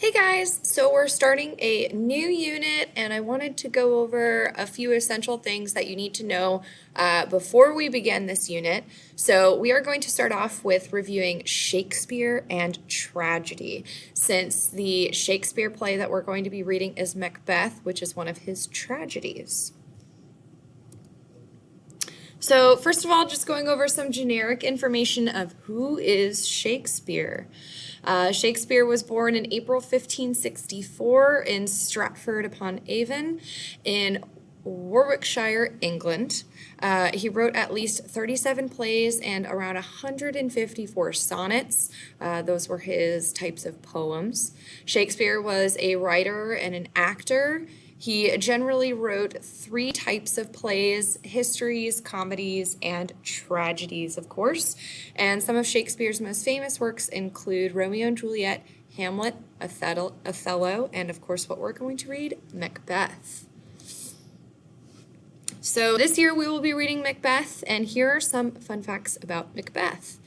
Hey guys, so we're starting a new unit and I wanted to go over a few essential things that you need to know before we begin this unit. So we are going to start off with reviewing Shakespeare and Tragedy, since the Shakespeare play that we're going to be reading is Macbeth, which is one of his tragedies. So first of all, just going over some generic information of who is Shakespeare. Shakespeare was born in April 1564 in Stratford-upon-Avon in Warwickshire, England. He wrote at least 37 plays and around 154 sonnets. Those were his types of poems. Shakespeare was a writer and an actor. He generally wrote three types of plays: histories, comedies, and tragedies, of course. And some of Shakespeare's most famous works include Romeo and Juliet, Hamlet, Othello, and of course what we're going to read, Macbeth. So this year we will be reading Macbeth, and here are some fun facts about Macbeth.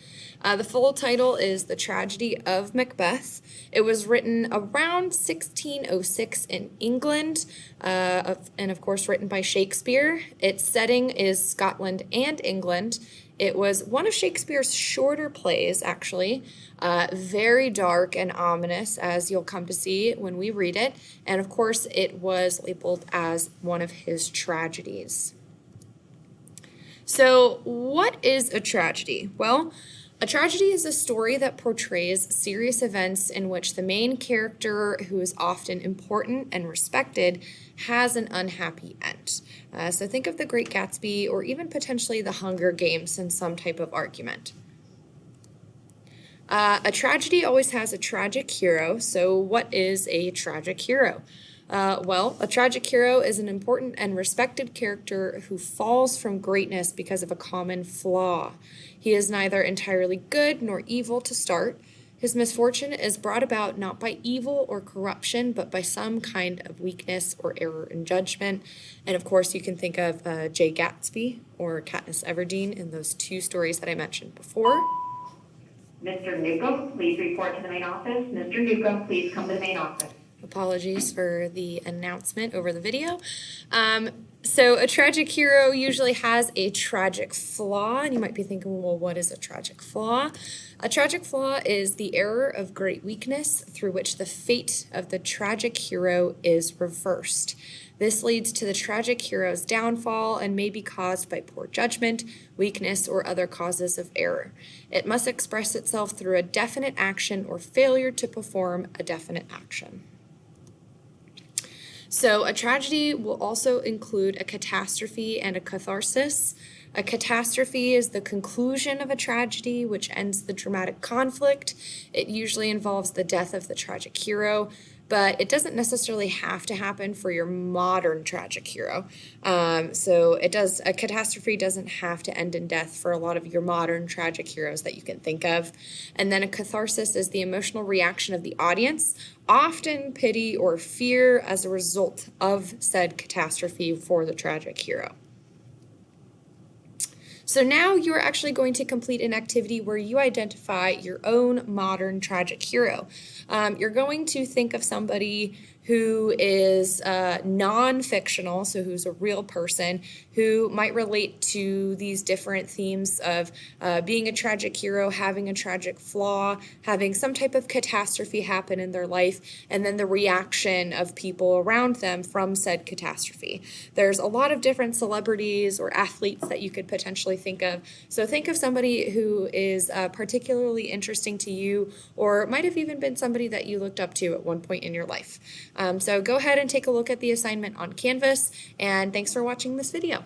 The full title is The Tragedy of Macbeth. It was written around 1606 in England, and of course written by Shakespeare. Its setting is Scotland and England. It was one of Shakespeare's shorter plays, actually, very dark and ominous, as you'll come to see when we read it, and of course it was labeled as one of his tragedies. So what is a tragedy? Well, a tragedy is a story that portrays serious events in which the main character, who is often important and respected, has an unhappy end. So think of The Great Gatsby or even potentially The Hunger Games in some type of argument. A tragedy always has a tragic hero. So what is a tragic hero? Well, a tragic hero is an important and respected character who falls from greatness because of a common flaw. He is neither entirely good nor evil to start. His misfortune is brought about not by evil or corruption, but by some kind of weakness or error in judgment. And of course, you can think of Jay Gatsby or Katniss Everdeen in those two stories that I mentioned before. Mr. Newcomb, please report to the main office. Mr. Newcomb, please come to the main office. Apologies for the announcement over the video. So a tragic hero usually has a tragic flaw, and you might be thinking, well, what is a tragic flaw? A tragic flaw is the error of great weakness through which the fate of the tragic hero is reversed. This leads to the tragic hero's downfall and may be caused by poor judgment, weakness, or other causes of error. It must express itself through a definite action or failure to perform a definite action. So a tragedy will also include a catastrophe and a catharsis. A catastrophe is the conclusion of a tragedy which ends the dramatic conflict. It usually involves the death of the tragic hero, but it doesn't necessarily have to happen for your modern tragic hero. A catastrophe doesn't have to end in death for a lot of your modern tragic heroes that you can think of. And then a catharsis is the emotional reaction of the audience, often pity or fear as a result of said catastrophe for the tragic hero. So now you're actually going to complete an activity where you identify your own modern tragic hero. You're going to think of somebody who is non-fictional, so who's a real person, who might relate to these different themes of being a tragic hero, having a tragic flaw, having some type of catastrophe happen in their life, and then the reaction of people around them from said catastrophe. There's a lot of different celebrities or athletes that you could potentially think of. So think of somebody who is particularly interesting to you, or might have even been somebody that you looked up to at one point in your life. So go ahead and take a look at the assignment on Canvas, and thanks for watching this video.